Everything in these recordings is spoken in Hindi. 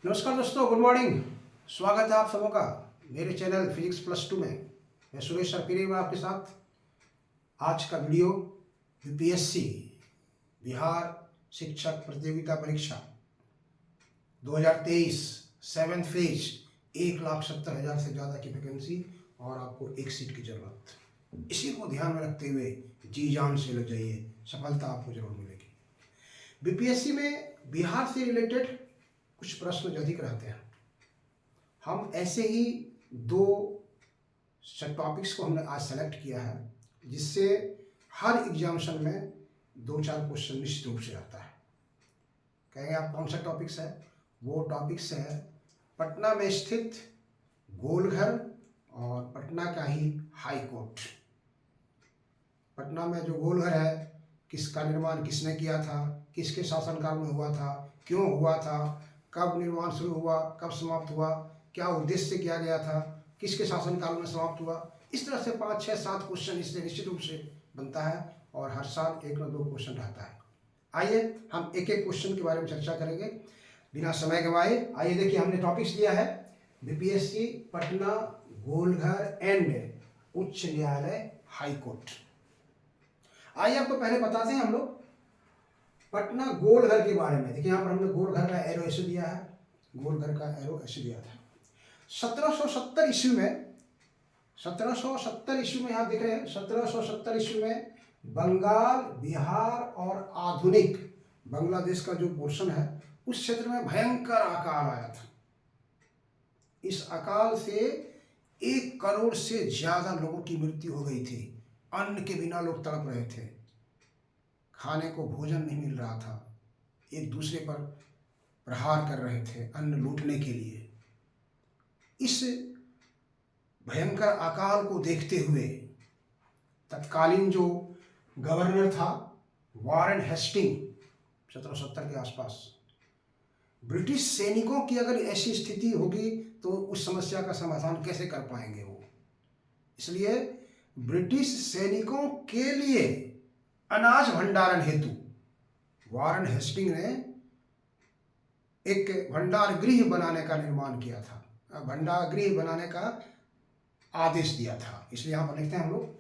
नमस्कार दोस्तों, गुड मॉर्निंग। स्वागत है आप सबों का मेरे चैनल फिजिक्स प्लस टू में। मैं सुरेश सरपिरी हूँ आपके साथ। आज का वीडियो यूपीएससी बिहार शिक्षक प्रतियोगिता परीक्षा 2023 सेवेंथ फेज 1,70,000 से ज़्यादा की वैकेंसी और आपको एक सीट की ज़रूरत। इसी को ध्यान में रखते हुए जी जान से लग जाइए, सफलता आपको जरूर मिलेगी। बीपीएससी में बिहार से रिलेटेड कुछ प्रश्न जो अधिक रहते हैं, हम ऐसे ही दो टॉपिक्स को हमने आज सेलेक्ट किया है जिससे हर एग्जामिनेशन में 2-4 क्वेश्चन निश्चित रूप से आता है। कहेंगे आप कौन सा टॉपिक्स है? वो टॉपिक्स है पटना में स्थित गोलघर और पटना का ही हाई कोर्ट। पटना में जो गोलघर है, किसका निर्माण किसने किया था, किसके शासनकाल में हुआ था, क्यों हुआ था, कब निर्माण शुरू हुआ, कब समाप्त हुआ, क्या उद्देश्य से किया गया था, किसके शासनकाल में समाप्त हुआ। इस तरह से 5, 6, 7 क्वेश्चन इससे निश्चित रूप से बनता है और हर साल 1 न 2 क्वेश्चन रहता है। आइए हम एक एक क्वेश्चन के बारे में चर्चा करेंगे बिना समय गंवाए। आइए देखिए, हमने टॉपिक्स दिया है बीपीएससी पटना गोलघर एंड उच्च न्यायालय हाई कोर्ट। आइए आपको पहले बताते हैं हम लोग पटना गोलघर के बारे में। देखिए यहाँ पर हमने गोलघर का एरो ऐसे दिया है, गोलघर का एरो ऐसे दिया था। 1770 ईस्वी में, 1770 ईस्वी में, यहाँ देख रहे हैं 1770 ईस्वी में बंगाल, बिहार और आधुनिक बांग्लादेश का जो पोर्शन है उस क्षेत्र में भयंकर अकाल आया था। इस अकाल से 1 करोड़ से ज्यादा लोगों की मृत्यु हो गई थी। अन्न के बिना लोग तड़प रहे थे, खाने को भोजन नहीं मिल रहा था, एक दूसरे पर प्रहार कर रहे थे अन्न लूटने के लिए। इस भयंकर अकाल को देखते हुए तत्कालीन जो गवर्नर था वारेन हेस्टिंग, 1770 के आसपास, ब्रिटिश सैनिकों की अगर ऐसी स्थिति होगी तो उस समस्या का समाधान कैसे कर पाएंगे वो। इसलिए ब्रिटिश सैनिकों के लिए अनाज भंडारण हेतु वारेन हेस्टिंग ने एक भंडार गृह बनाने का निर्माण किया था, भंडार गृह बनाने का आदेश दिया था। इसलिए यहाँ पर लिखते हैं हम लोग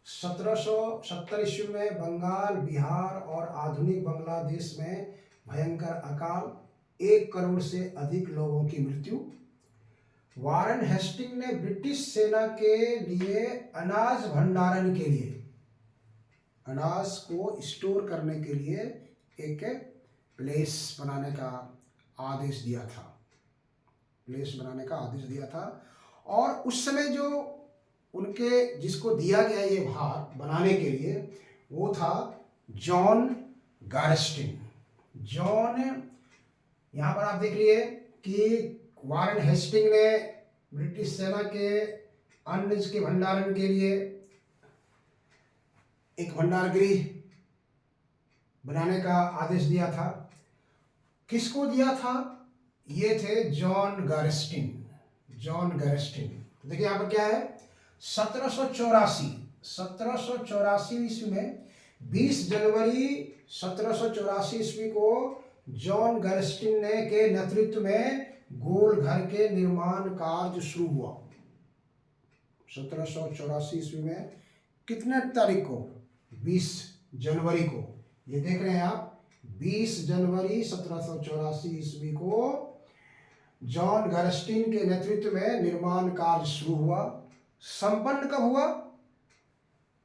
1770 ईस्वी में बंगाल, बिहार और आधुनिक बांग्लादेश में भयंकर अकाल, 1 करोड़ से अधिक लोगों की मृत्यु। वारेन हेस्टिंग ने ब्रिटिश सेना के लिए अनाज भंडारण के लिए, अनाज को स्टोर करने के लिए एक प्लेस बनाने का आदेश दिया था, प्लेस बनाने का आदेश दिया था। और उस समय जो उनके जिसको दिया गया ये भार बनाने के लिए वो था जॉन गारस्टिन। जॉन, यहाँ पर आप देख लिए कि वारेन हेस्टिंग ने ब्रिटिश सेना के अन्न के भंडारण के लिए एक भंडार गृह बनाने का आदेश दिया था। किसको दिया था? ये थे जॉन गारस्टिन, जॉन गारस्टिन। तो देखिए यहाँ पर क्या है, 1784 ईस्वी में 20 जनवरी 1784 ईस्वी को जॉन गारस्टिन ने के नेतृत्व में गोलघर के निर्माण कार्य शुरू हुआ। 1784 ईस्वी में कितने तारीख को? 20 जनवरी को। ये देख रहे हैं आप, 20 जनवरी 1784 ईस्वी को जॉन गारस्टिन के नेतृत्व में निर्माण कार्य शुरू हुआ। संपन्न कब हुआ?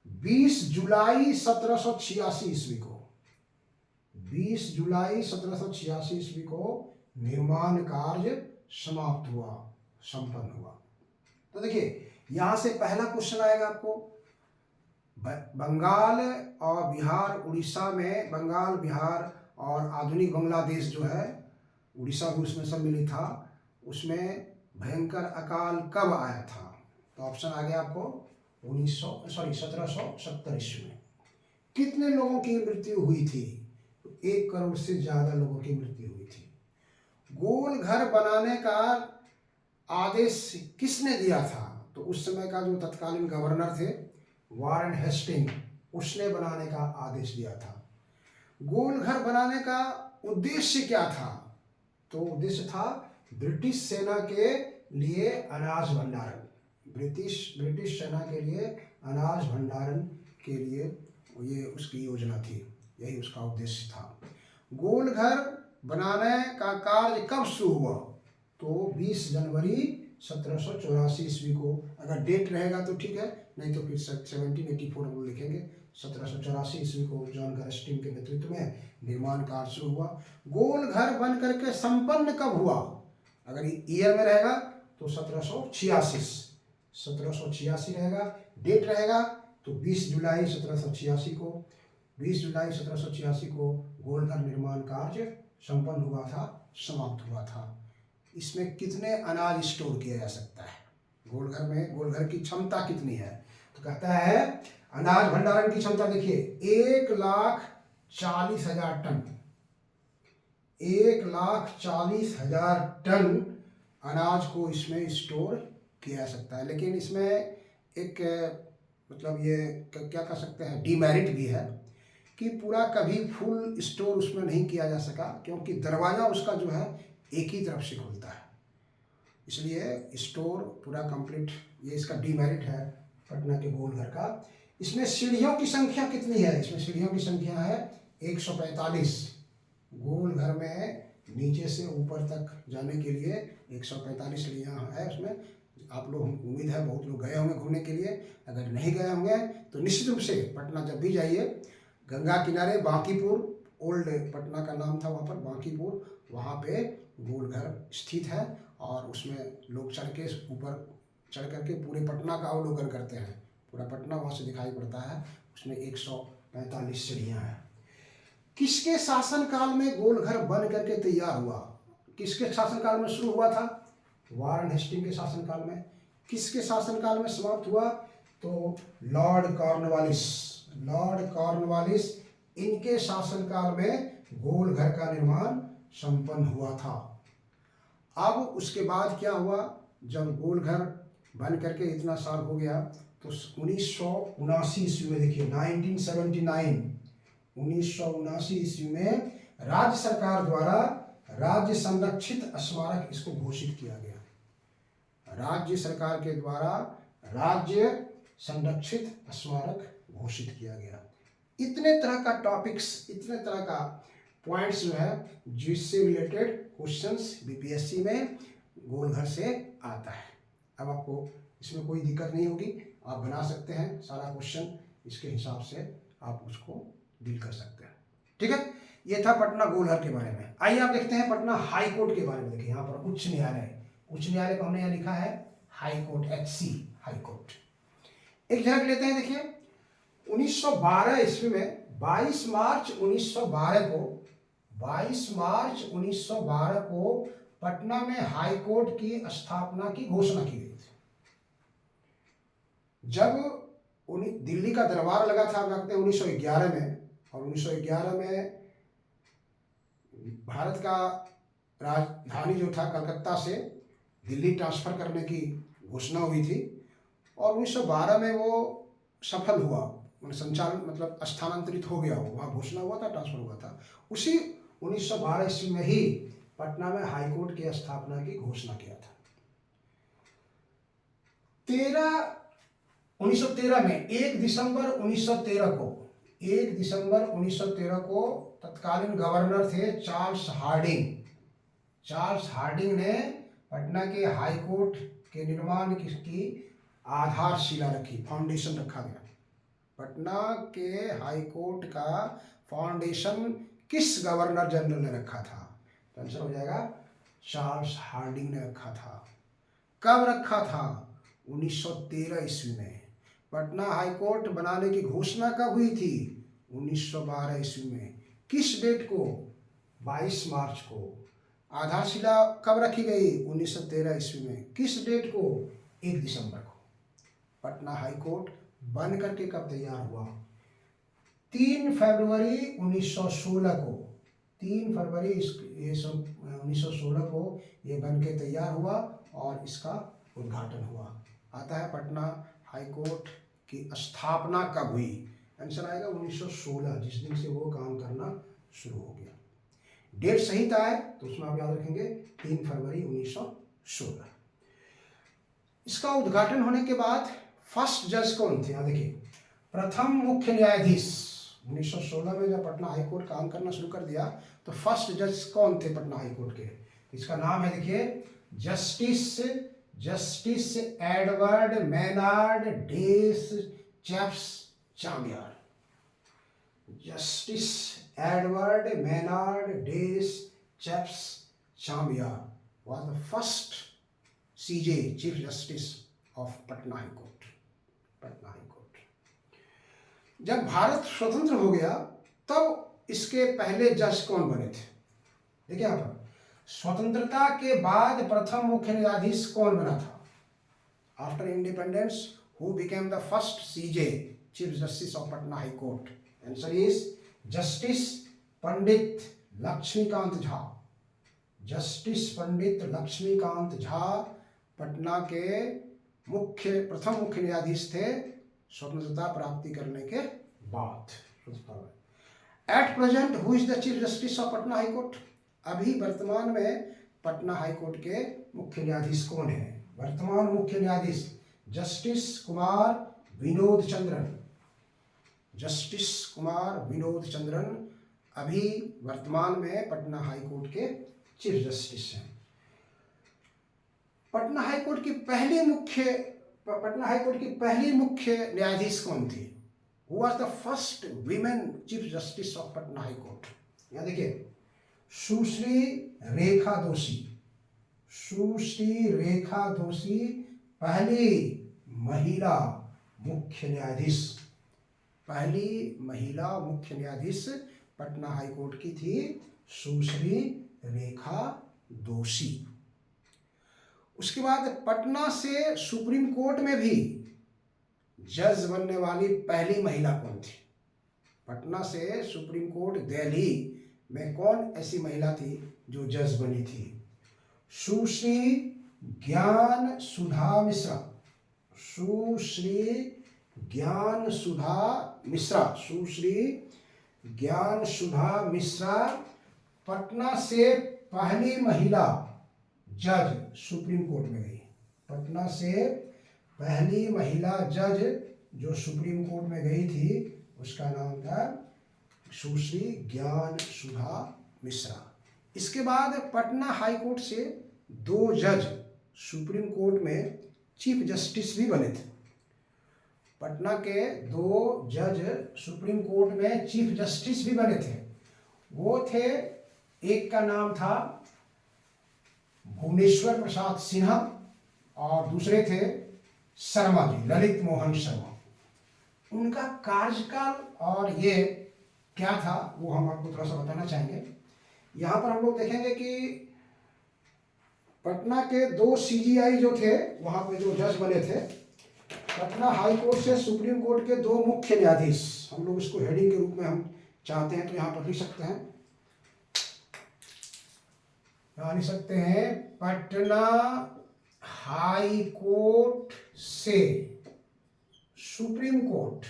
20 जुलाई 1786 ईस्वी को। 20 जुलाई 1786 ईस्वी को निर्माण कार्य समाप्त हुआ, संपन्न हुआ। तो देखिए यहां से पहला क्वेश्चन आएगा आपको, बंगाल और बिहार, उड़ीसा में बंगाल, बिहार और आधुनिक बांग्लादेश जो है, उड़ीसा भी उसमें सम्मिलित था, उसमें भयंकर अकाल कब आया था? तो ऑप्शन आ गया आपको 1770 ईस्वी में। कितने लोगों की मृत्यु हुई थी? 1 करोड़ से ज्यादा लोगों की मृत्यु हुई थी। गोलघर बनाने का आदेश किसने दिया था? तो उस समय का जो तत्कालीन गवर्नर थे वारेन हेस्टिंग, उसने बनाने का आदेश दिया था। गोलघर बनाने का उद्देश्य क्या था? तो उद्देश्य था ब्रिटिश सेना के लिए अनाज भंडारण, ब्रिटिश सेना के लिए अनाज भंडारण के लिए ये उसकी योजना थी, यही उसका उद्देश्य था। गोल घर बनाने का कार्य कब शुरू हुआ? तो 20 जनवरी 1784 ईस्वी को। अगर डेट रहेगा तो ठीक है, नहीं तो फिर 1784 हम लिखेंगे। 1784 ईस्वी को जॉन गरस्टिन के नेतृत्व में निर्माण कार्य शुरू हुआ। गोल घर बन करके संपन्न कब हुआ? अगर ईयर में रहेगा तो 1786 रहेगा। डेट रहेगा तो 20 जुलाई 1786 को, 20 जुलाई 1786 को गोल घर निर्माण कार्य संपन्न हुआ था, समाप्त हुआ था। इसमें कितने अनाज स्टोर किया जा सकता है? गोल घर में गोल घर की क्षमता कितनी है? तो कहता है अनाज भंडारण की क्षमता देखिए 1,40,000 टन, 1,40,000 टन अनाज को इसमें स्टोर किया जा सकता है। लेकिन इसमें एक मतलब ये क्या कह सकते हैं, डीमेरिट भी है कि पूरा कभी फुल स्टोर उसमें नहीं किया जा सका, क्योंकि दरवाज़ा उसका जो है एक ही तरफ से खुलता है, इसलिए स्टोर पूरा कंप्लीट, ये इसका डीमेरिट है पटना के गोल घर का। इसमें सीढ़ियों की संख्या कितनी है? इसमें सीढ़ियों की संख्या है 145। गोल घर में नीचे से ऊपर तक जाने के लिए 145 सीढ़ियाँ है उसमें। आप लोग, उम्मीद है बहुत लोग गए होंगे घूमने के लिए। अगर नहीं गए होंगे तो निश्चित रूप से पटना जब भी जाइए, गंगा किनारे बांकीपुर, ओल्ड पटना का नाम था वहाँ पर बांकीपुर, वहाँ पे गोल घर स्थित है और उसमें लोग चढ़ के ऊपर चढ़ करके पूरे पटना का अवलोकन करते हैं। पूरा पटना वहाँ से दिखाई पड़ता है। उसमें 145 सीढ़ियाँ हैं। किसके शासनकाल में गोल घर बन करके तैयार हुआ? किसके शासनकाल में शुरू हुआ था? वारेन हेस्टिंग के शासनकाल में। किसके शासनकाल में समाप्त हुआ? तो लॉर्ड कॉर्नवालिस, इनके शासनकाल में गोल घर का निर्माण संपन्न हुआ था। अब उसके बाद क्या हुआ? जब गोल घर बन करके इतना साल हो गया तो 1979 ईस्वी में, देखिए 1979 ईस्वी में राज्य सरकार द्वारा राज्य संरक्षित स्मारक इसको घोषित किया गया। राज्य सरकार के द्वारा राज्य संरक्षित स्मारक घोषित किया गया। इतने तरह का टॉपिक्स, इतने तरह का पॉइंट्स जो है जिससे रिलेटेड क्वेश्चंस बीपीएससी में गोल घर से आता है। अब आपको इसमें कोई दिक्कत नहीं होगी, आप बना सकते हैं सारा क्वेश्चन, इसके हिसाब से आप उसको डील कर सकते हैं। ठीक है, ये था पटना गोल घर के बारे में। आइए आप देखते हैं पटना हाई कोर्ट के बारे में। देखिए यहाँ पर उच्च न्यायालय को हमने यहाँ लिखा है high court, HC high court. एक झलक लेते हैं। देखिए 1912 ईस्वी में 22 मार्च 1912 को पटना में हाई कोर्ट की स्थापना की घोषणा की गई थी। जब दिल्ली का दरबार लगा था, कहते हैं 1911 में, और 1911 में भारत का राजधानी जो था कलकत्ता से दिल्ली ट्रांसफ़र करने की घोषणा हुई थी, और 1912 में वो सफल हुआ, संचालन मतलब स्थानांतरित हो गया, वहाँ घोषणा हुआ था, ट्रांसफर हुआ था। उसी 1912 ईस्वी में ही पटना में हाई कोर्ट की स्थापना की घोषणा किया था। 1913 में 1 दिसंबर 1913 को तत्कालीन गवर्नर थे चार्ल्स हार्डिंग ने पटना के हाई कोर्ट के निर्माण की आधारशिला रखी, फाउंडेशन रखा गया। पटना के हाई कोर्ट का फाउंडेशन किस गवर्नर जनरल ने रखा था? तो आंसर हो जाएगा चार्ल्स हार्डिंग ने रखा था। कब रखा था? 1913 ईस्वी में। पटना हाई कोर्ट बनाने की घोषणा कब हुई थी? 1912 ईस्वी में। किस डेट को? 22 मार्च को। आधारशिला कब रखी गई? 1913 ईस्वी में। किस डेट को? 1 दिसंबर को। पटना हाई कोर्ट बन करके कब तैयार हुआ? 3 फरवरी 1916 को। 3 फरवरी 1916 को ये बन के तैयार हुआ और इसका उद्घाटन हुआ। आता है पटना हाई कोर्ट की स्थापना कब हुई? आंसर आएगा 1916, जिस दिन से वो काम करना शुरू हो गया। डेट सही था है तो उसमें आप याद रखेंगे 3 फरवरी 1916। इसका उद्घाटन होने के बाद फर्स्ट जज कौन थे, यहाँ देखिए, प्रथम मुख्य न्यायाधीश 1916 में जब पटना हाईकोर्ट काम करना शुरू कर दिया तो फर्स्ट जज कौन थे पटना हाईकोर्ट के, इसका नाम है देखिए Justice Edward Maynard Des Champs Chamier. Justice Edward Maynard Des Champs Chamier was the first CJ chief justice of Patna high court. Patna high court जब भारत स्वतंत्र हो गया तब इसके पहले जज कौन बने थे, देखिए यहाँ पर स्वतंत्रता के बाद प्रथम मुख्य न्यायाधीश कौन बना था, after independence who became the first CJ chief justice of Patna high court, answer is justice Pandit Laxmikant Jha. Justice Pandit Laxmikant Jha Patna के प्रथम मुख्य न्यायाधीश थे स्वतंत्रता प्राप्ति करने के बाद। At present who is the chief justice of Patna high court, अभी वर्तमान में पटना हाई कोर्ट के मुख्य न्यायाधीश कौन है, वर्तमान मुख्य न्यायाधीश जस्टिस कुमार विनोद चंद्रन। जस्टिस कुमार विनोद चंद्रन अभी वर्तमान में पटना हाई कोर्ट के चीफ जस्टिस हैं। पटना हाई कोर्ट की पहली मुख्य न्यायाधीश कौन थी, who was the first women chief justice of Patna high court, यहाँ देखिए सुश्री रेखा दोषी। सुश्री रेखा दोषी पहली महिला मुख्य न्यायाधीश, पहली महिला मुख्य न्यायाधीश पटना हाई कोर्ट की थी सुश्री रेखा दोषी। उसके बाद पटना से सुप्रीम कोर्ट में भी जज बनने वाली पहली महिला कौन थी, पटना से सुप्रीम कोर्ट दिल्ली में कौन ऐसी महिला थी जो जज बनी थी, सुश्री ज्ञान सुधा मिश्रा। सुश्री ज्ञान सुधा मिश्रा, सुश्री ज्ञान सुधा मिश्रा पटना से पहली महिला जज सुप्रीम कोर्ट में गई। पटना से पहली महिला जज जो सुप्रीम कोर्ट में गई थी उसका नाम था सुश्री ज्ञान सुधा मिश्रा। इसके बाद पटना हाई कोर्ट से 2 जज सुप्रीम कोर्ट में चीफ जस्टिस भी बने थे। पटना के 2 जज सुप्रीम कोर्ट में चीफ जस्टिस भी बने थे। वो थे, एक का नाम था भुवनेश्वर प्रसाद सिन्हा और दूसरे थे शर्मा जी, ललित मोहन शर्मा। उनका कार्यकाल और ये क्या था वो हम आपको थोड़ा सा बताना चाहेंगे। यहाँ पर हम लोग देखेंगे कि पटना के 2 CGI जो थे वहाँ पे जो जज बने थे, पटना हाई कोर्ट से सुप्रीम कोर्ट के 2 मुख्य न्यायाधीश, हम लोग इसको हेडिंग के रूप में हम चाहते हैं तो यहाँ पर लिख सकते हैं, यहाँ लिख सकते हैं पटना हाई कोर्ट से सुप्रीम कोर्ट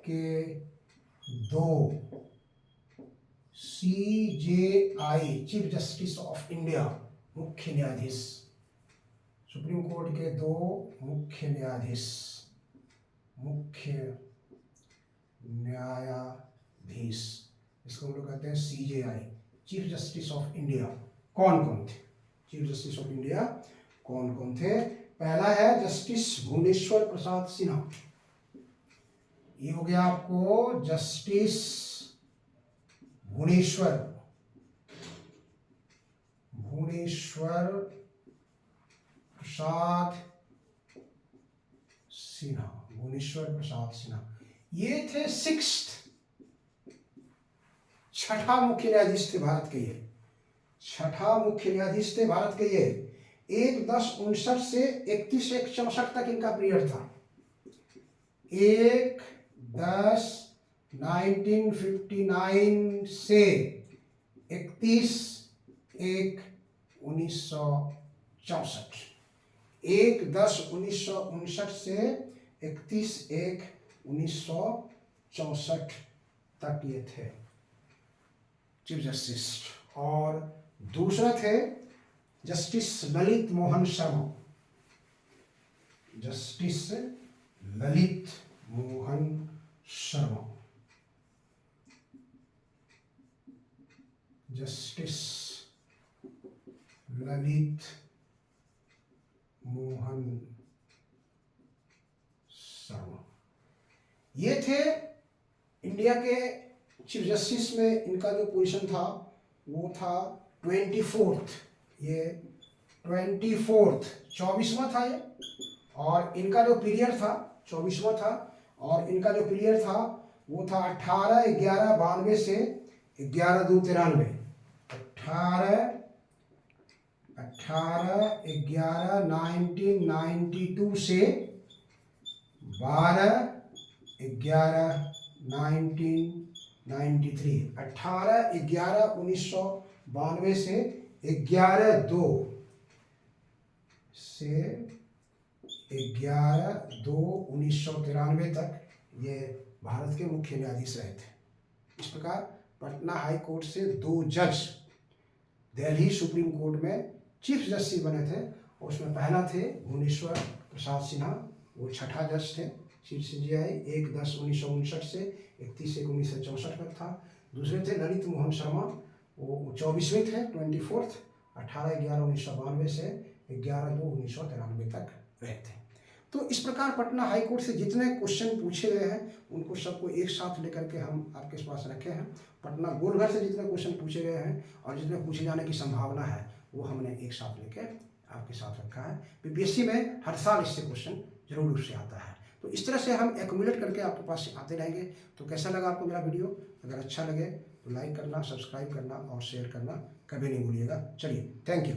के 2 CJI chief justice of India मुख्य न्यायाधीश, सुप्रीम कोर्ट के 2 मुख्य न्यायाधीश इसको हम लोग कहते हैं CJI chief justice of India. कौन कौन थे चीफ जस्टिस ऑफ इंडिया, कौन कौन थे? पहला है जस्टिस भुवनेश्वर प्रसाद सिन्हा, ये हो गया आपको जस्टिस भुवनेश्वर प्रसाद सिन्हा। ये थे 6th, छठा मुख्य न्यायाधीश थे भारत के ये, छठा मुख्य न्यायाधीश थे भारत के ये। 1/10/59 से 31/1/64 तक इनका पीरियड था। 1/10/1959 से 31/1/1964, 1/10/1959 से 31/1/1964 1964 तक ये थे चीफ जस्टिस। और दूसरा थे justice Lalit Mohan Sharma. Justice Lalit Mohan Sharma, justice Lalit Mohan Sharma, ये थे इंडिया के चीफ जस्टिस में। इनका जो पोजीशन था वो था 24th, ये 24वां था ये। और इनका जो पीरियड था 24वां था। और इनका जो पीरियड था वो था 18/11/92 से 11/2/93। 18/11/1992 से 12/11/1993। 18/11/1992 से 11/2 से 11/2/1993 तक ये भारत के मुख्य न्यायाधीश रहे थे। इस प्रकार पटना हाई कोर्ट से 2 जज दिल्ली सुप्रीम कोर्ट में चीफ जस्टिस बने थे। और उसमें पहला थे भुवनेश्वर प्रसाद सिन्हा, वो छठा जज थे चीफ CJI, 1/10/1959 से 31/1/1964 तक था। दूसरे थे ललित मोहन शर्मा, वो 24वें थे 24th, 18/11/1992 से 11/2/1993 तक रहे थे। तो इस प्रकार पटना हाई कोर्ट से जितने क्वेश्चन पूछे गए हैं उनको सबको एक साथ लेकर के हम आपके पास रखे हैं। पटना गोलघर से जितने क्वेश्चन पूछे गए हैं और जितने पूछे जाने की संभावना है वो हमने एक साथ लेके आपके साथ रखा है। PPSC में हर साल इससे क्वेश्चन जरूर रूप से आता है। तो इस तरह से हम एक्यूमुलेट करके आपके पास आते रहेंगे। तो कैसा लगा आपको मेरा वीडियो? अगर अच्छा लगे तो लाइक करना, सब्सक्राइब करना और शेयर करना कभी नहीं भूलिएगा। चलिए, थैंक यू।